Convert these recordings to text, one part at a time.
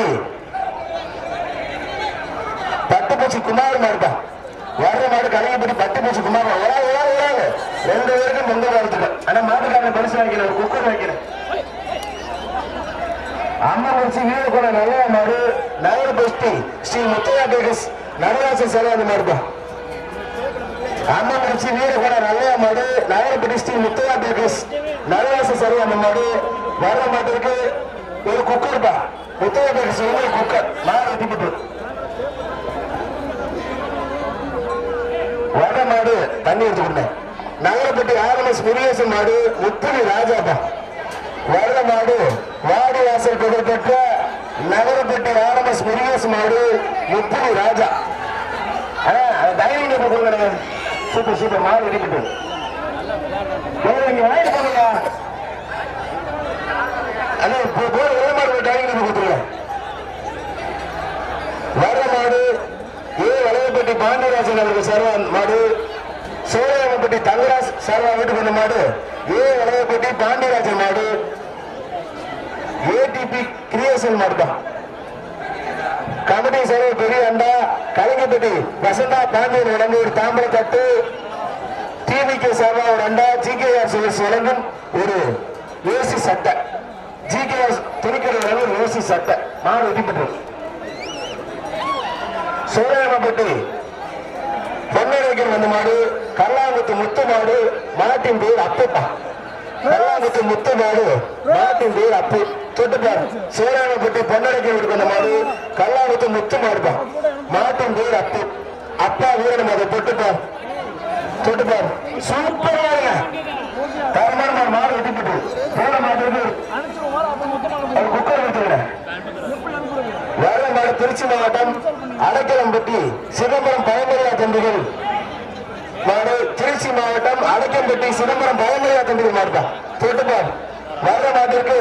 நாகரப்பட்டி பட்டுப்பூச்சி குமார் மாடுப்பா. வர்ற மாடு கலையப்பட்டி பட்டுப்பூச்சி குமார். ரெண்டு பேருக்கும் பொங்க வாழ்த்துக்க. ஆனா மாட்டுக்காரன் பரிசு வாங்கிக்கிறேன், ஒரு குக்கர் வைக்கிறேன். அம்மா முடிச்சு வீடு கூட நல்ல மாடு நகரப்பட்டி ஸ்ரீ முத்தையா பேகஸ் நடராசன் செலவு மாடுப்பா. அம்மா முடிச்சு வீடு கூட நல்ல மாடு நகரப்பட்டி ஸ்ரீ முத்தையா பேகஸ் நடராசன் செலவு அந்த மாடு. வர்ற மாட்டிற்கு ஒரு குக்கர்பா. முத்தையா பேகஸ் குக்கர் மாடு வெட்டிக்கிட்டு வட மாடு தண்ணி எடுத்துக்கிட்டேன். நகரப்பட்டி ஆர்எம்எஸ் முருகேசன் மாடு முத்துவி ராஜாப்பா. வட மாடு வாடி வாசல் புகழ்பெற்ற நகரப்பட்டி ஆர்எம்எஸ் முருகேசன் மாடு முத்துவி ராஜா. டைனிங் டேபிள் கொடுங்க. சூப்பர் சூப்பர் மாடு வெட்டிக்கிட்டு இங்க வாங்கிட்டு போங்க. மாடு டைனிங் டேபிள் கொடுத்துருங்க. வட மாடு வளையப்பட்டி பாண்டியராஜன் அவர்கள் சர்வா மாடு. சோழப்பட்டி தங்கராஜ் சர்வா வீட்டுக்கு வந்த மாடு வளையப்பட்டி பாண்டியராஜன் மாடு. ATP creation மாடுதான். கமிட்டி சர்வ பெரிய அண்டா கலிங்கப்பட்டி வசந்தா பாண்டியன் வழங்கும் ஒரு தாம்பர தட்டு. டிவிகே சர்வா ஒரு அண்டா. ஜிகேஆர் சிவஸ் வழங்கும் ஒரு ஏசி சட்டை. ஜிகேஆர் துணிக்கடை வழங்கும் ஏசி சட்டை. மாடு வெட்டிப்பட்டது. சோழப்பட்டி பொன்னரைக்கன் வந்த மாடு கல்லாங்குத்து முத்து மாடு. மாட்டின் பேர் அப்பப்பா. கல்லாங்குத்து முத்து மாடு மாட்டின் பேர் அப்பு. தொட்டுப்பார் சோழப்பட்டி பொன்னரைக்கன் வந்த மாடு கல்லாங்குத்து முத்து மாடுப்பா. மாட்டின் பேர் அப்பு. அப்பா வீரன் மாடு. தொட்டுப்பார் தொட்டுப்பார் சூப்பரா தரமான மாடு வெட்டிப்பட்டு போன மாடு குக்கர் வச்சுக்கிறேன். வேளநாடு திருச்சி மாவட்டம் அடைக்கலம்பட்டி சிதம்பரம் பயமரியா தம்பிகள் மாடு. திருச்சி மாவட்டம் அடைக்கம்பட்டி சிதம்பரம் பயமரியா தம்பிகள் மாடுதான். தொட்டுப்பார் வர்ற மாட்டிற்கு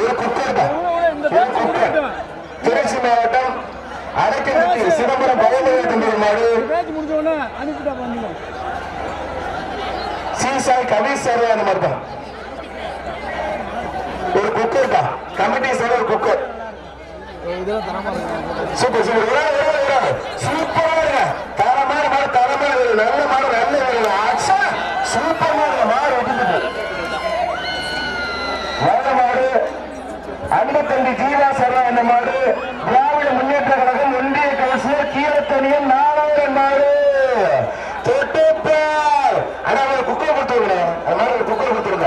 ஒரு குக்கர் தான். ஒரு குக்கர். திருச்சி மாவட்டம் அடைக்கம்பட்டி சிதம்பரம் பயமரியா தம்பிகள் மாடு. சீசாய் கபீர் சர்வா அந்த மாடுதான். ஒரு குக்கர் தான். கமிட்டி சார் ஒரு குக்கர். சூப்பர் சூப்பர் சூப்பரா தரமான மாடு. தரமான நல்ல மாடு. நல்ல ஆக்ஷா சூப்பர் மாடு. மாடு வெட்டிப்பட்டு வர்ற மாடு அன்பத்தம்பி ஜீவா சர்வா அந்த மாடு. திராவிட முன்னேற்ற கழகம் ஒன்றிய கவுன்சிலர் கீழத்தனியம் 4,000 மாடு. தொட்டுப்பார். ஆனா அவர் குக்கர் கொடுத்துருங்க. அந்த மாதிரி ஒரு குக்கர் கொடுத்துருங்க.